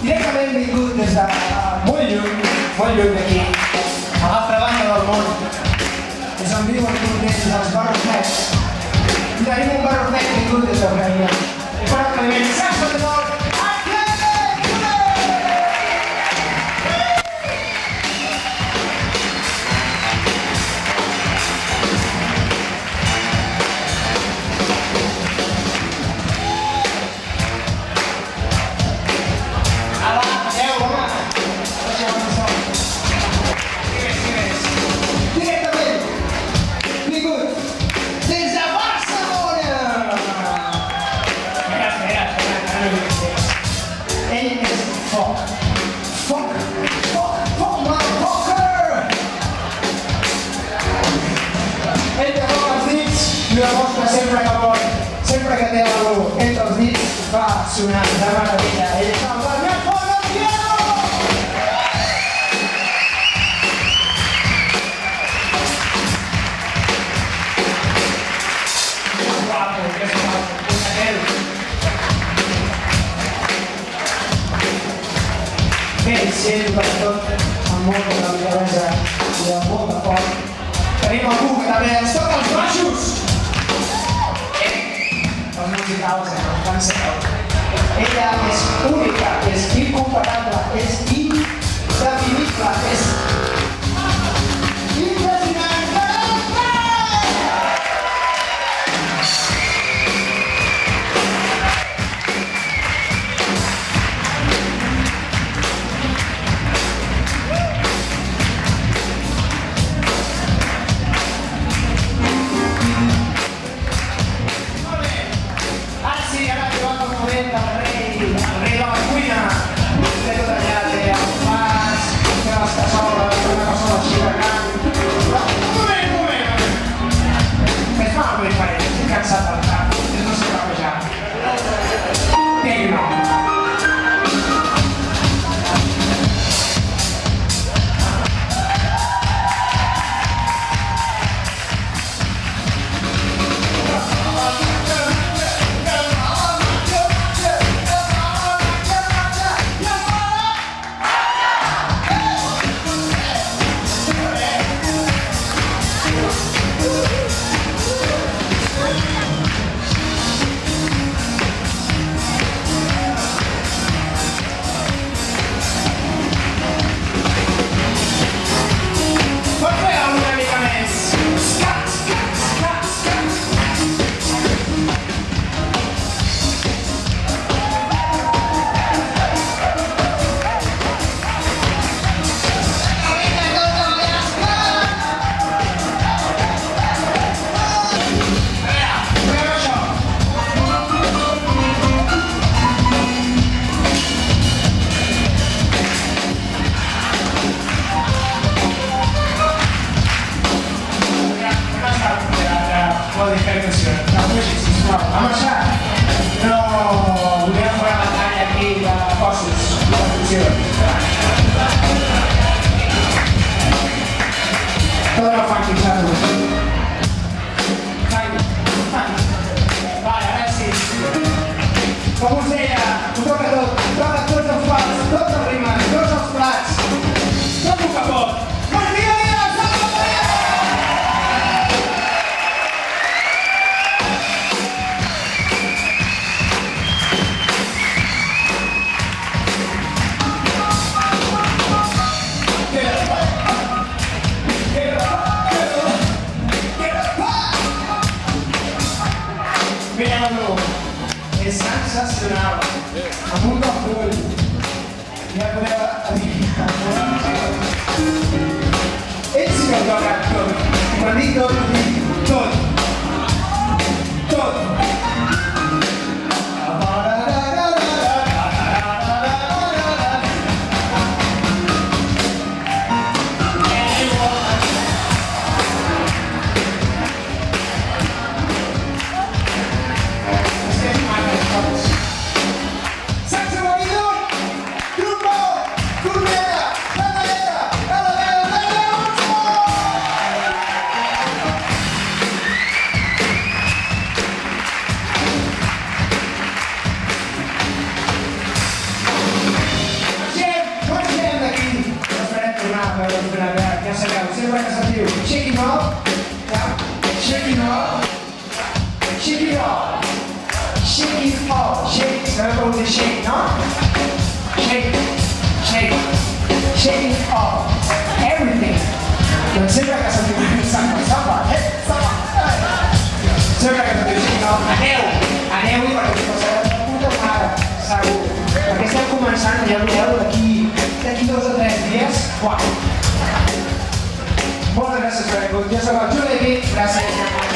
Directament vingut des de molt lluny d'aquí, a l'altra banda del món, ens en viuen contents dels Barrofets. I tenim un Barrofet vingut des d'Ucraïna. I per aclariment, saps de nord, sempre que té algú entre els dits va sonar de meravella. Ell és el Bernat Fonopiano! Que guapo, punyatero! Bé, sent per tot, amb molta delicadesa i amb molta fort, tenim algú que també ens toca els baixos! Els musicals, el cancel. Ella és única, és incomparable, és indefinible, és impressionant. Com us deia, ho toca tot, toca tots els pals, tots els rimes, tots els plats, tot el que pot. És sensacional, amb un cop d'ull, ja podeu adivinar. Ells sí que ho toquen tot. quan dic tot, tot. Tot. Ja sabeu, sempre que sentiu shake it off, shake it off, shake it off, shake it off, shake, sabeu com dir shake, no? Shake, shake, shake it off, everything. Doncs sempre que sentiu samba, samba, samba, sempre que sentiu shake it off, aneu-hi perquè us passareu de puta mare, segur. Perquè estem començant, ja ho veureu, d'aquí 2 o 3 dies, uau. Moltes gràcies per haver vingut. Jo soc el Juli, gràcies.